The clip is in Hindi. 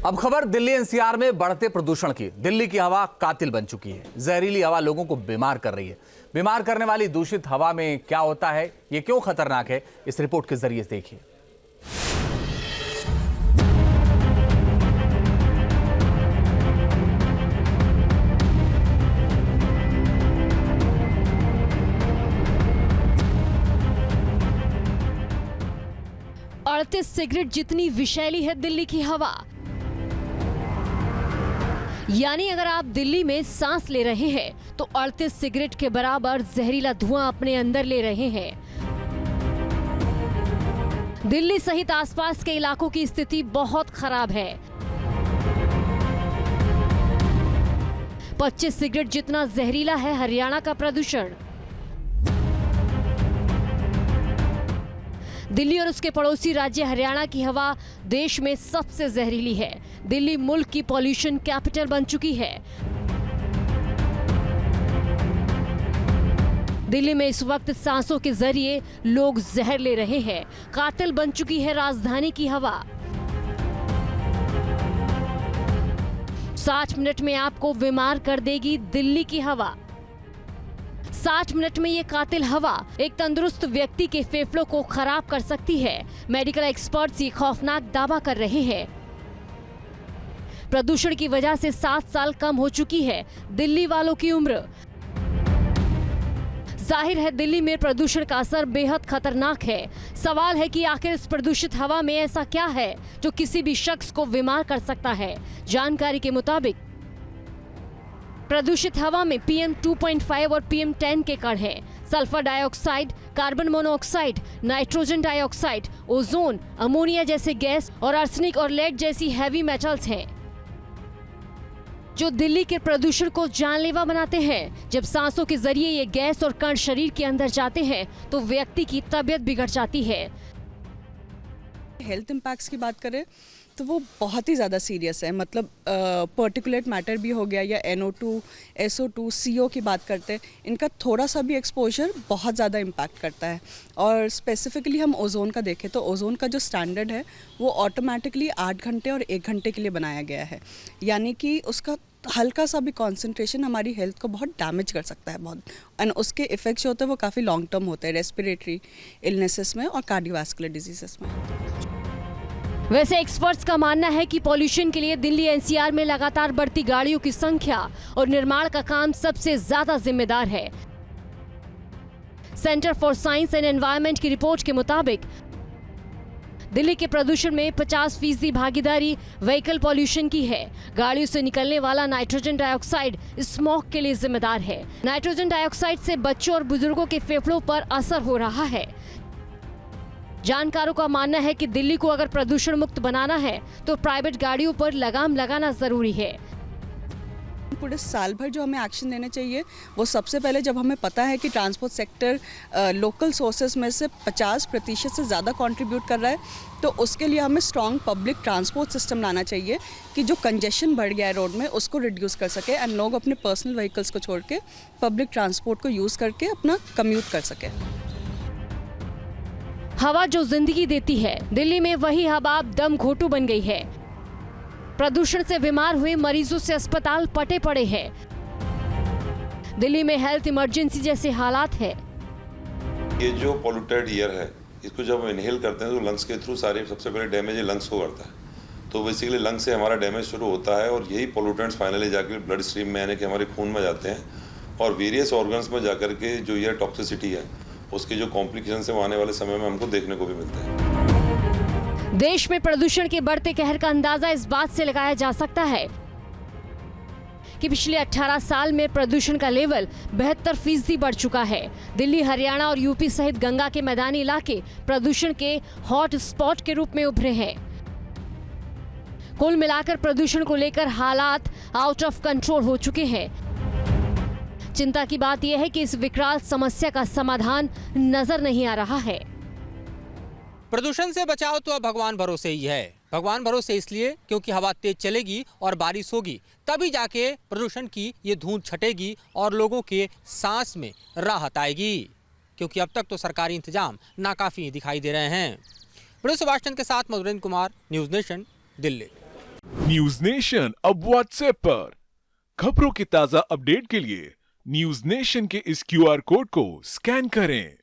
अब खबर दिल्ली एनसीआर में बढ़ते प्रदूषण की। दिल्ली की हवा कातिल बन चुकी है। जहरीली हवा लोगों को बीमार कर रही है। बीमार करने वाली दूषित हवा में क्या होता है, ये क्यों खतरनाक है, इस रिपोर्ट के जरिए देखिए। अड़तीस सिगरेट जितनी विषैली है दिल्ली की हवा। यानी अगर आप दिल्ली में सांस ले रहे हैं तो 38 सिगरेट के बराबर जहरीला धुआं अपने अंदर ले रहे हैं। दिल्ली सहित आसपास के इलाकों की स्थिति बहुत खराब है। 25 सिगरेट जितना जहरीला है हरियाणा का प्रदूषण। दिल्ली और उसके पड़ोसी राज्य हरियाणा की हवा देश में सबसे जहरीली है। दिल्ली मुल्क की पॉल्यूशन कैपिटल बन चुकी है। दिल्ली में इस वक्त सांसों के जरिए लोग जहर ले रहे हैं। कातिल बन चुकी है राजधानी की हवा। 60 मिनट में आपको बीमार कर देगी दिल्ली की हवा। 60 मिनट में ये कातिल हवा एक तंदुरुस्त व्यक्ति के फेफड़ों को खराब कर सकती है। मेडिकल एक्सपर्ट्स ये खौफनाक दावा कर रहे हैं। प्रदूषण की वजह से 7 साल कम हो चुकी है दिल्ली वालों की उम्र। जाहिर है दिल्ली में प्रदूषण का असर बेहद खतरनाक है। सवाल है कि आखिर इस प्रदूषित हवा में ऐसा क्या है जो किसी भी शख्स को बीमार कर सकता है। जानकारी के मुताबिक प्रदूषित हवा में PM 2.5 और PM 10 के कण हैं। Sulphur dioxide, carbon monoxide, nitrogen dioxide, ozone, ammonia जैसे गैस और आर्सेनिक और लेड जैसी हैवी मेटल्स हैं जो दिल्ली के प्रदूषण को जानलेवा बनाते हैं। जब सांसों के जरिए ये गैस और कण शरीर के अंदर जाते हैं तो व्यक्ति की तबीयत बिगड़ जाती है। हेल्थ इम्पैक्ट्स की बात करें तो वो बहुत ही ज़्यादा सीरियस है। मतलब पर्टिकुलेट मैटर भी हो गया या NO2, SO2, CO की बात करते हैं, इनका थोड़ा सा भी एक्सपोजर बहुत ज़्यादा इम्पैक्ट करता है। और स्पेसिफिकली हम ओजोन का देखें तो ओजोन का जो स्टैंडर्ड है वो ऑटोमेटिकली 8 घंटे और 1 घंटे के लिए बनाया गया है। यानी कि उसका हल्का सा भी कॉन्सेंट्रेशन हमारी हेल्थ को बहुत डैमेज कर सकता है बहुत। एंड उसके इफ़ेक्ट्स जो होते हैं वो काफ़ी लॉन्ग टर्म होते हैं रेस्पिरेटरी इलनेसेस में और कार्डियोवैस्कुलर डिजीजेस में। वैसे एक्सपर्ट्स का मानना है कि पॉल्यूशन के लिए दिल्ली NCR में लगातार बढ़ती गाड़ियों की संख्या और निर्माण का काम सबसे ज्यादा जिम्मेदार है। Centre for science and environment की रिपोर्ट के मुताबिक दिल्ली के प्रदूषण में 50% भागीदारी व्हीकल पॉल्यूशन की है। गाड़ियों से निकलने वाला नाइट्रोजन डाइऑक्साइड स्मॉग के लिए जिम्मेदार है। नाइट्रोजन डाइऑक्साइड से बच्चों और बुजुर्गों के फेफड़ों पर असर हो रहा है। जानकारों का मानना है कि दिल्ली को अगर प्रदूषण मुक्त बनाना है तो प्राइवेट गाड़ियों पर लगाम लगाना जरूरी है। पूरे साल भर जो हमें एक्शन लेने चाहिए वो सबसे पहले जब हमें पता है कि ट्रांसपोर्ट सेक्टर लोकल सोर्सेज में से 50% से ज़्यादा कंट्रीब्यूट कर रहा है, तो उसके लिए हमें स्ट्रॉन्ग पब्लिक ट्रांसपोर्ट सिस्टम लाना चाहिए कि जो कंजेशन बढ़ गया है रोड में उसको रिड्यूस कर सके एंड लोग अपने पर्सनल व्हीकल्स को छोड़ के पब्लिक ट्रांसपोर्ट को यूज़ करके अपना कम्यूट कर सके। हवा जो जिंदगी देती है, दिल्ली में वही हवा अब दम घोटू बन गई है। प्रदूषण से बीमार हुए मरीजों से अस्पताल पटे पड़े हैं। दिल्ली में हेल्थ इमरजेंसी जैसे हालात है। ये जो पॉल्यूटेड एयर है इसको जब हम इनहेल करते हैं तो लंग्स के थ्रू सारे सबसे पहले डैमेज लंग्स को करता है। तो बेसिकली लंग्स से हमारा डैमेज शुरू होता है और यही पॉल्यूटेंट्स फाइनली जाकर ब्लड स्ट्रीम में यानी कि हमारे खून में जाते हैं और वेरियस ऑर्गन्स में जाकर के जो एयर टॉक्सिसिटी है उसके जो कॉम्प्लिकेशन से आने वाले समय में हमको देखने को भी मिलते हैं। देश में प्रदूषण के बढ़ते कहर का अंदाजा इस बात से लगाया जा सकता है कि पिछले 18 साल में प्रदूषण का लेवल 72% बढ़ चुका है। दिल्ली, हरियाणा और यूपी सहित गंगा के मैदानी इलाके प्रदूषण के हॉट स्पॉट के रूप में उभरे हैं। कुल मिलाकर प्रदूषण को लेकर हालात आउट ऑफ कंट्रोल हो चुके हैं। चिंता की बात यह है कि इस विकराल समस्या का समाधान नजर नहीं आ रहा है। प्रदूषण से बचाव तो अब भगवान भरोसे ही है। भगवान भरोसे इसलिए क्योंकि हवा तेज चलेगी और बारिश होगी, तभी जाके प्रदूषण की ये धूंध छटेगी और लोगों के सांस में राहत आएगी। क्योंकि अब तक तो सरकारी इंतजाम नाकाफी दिखाई दे रहे हैं। प्रोड्यूसर सुभाष चंद्र के साथ Madhurendra Kumar, news nation, Delhi. News nation अब व्हाट्सएप पर खबरों की ताजा अपडेट के लिए न्यूज नेशन के इस QR कोड को स्कैन करें।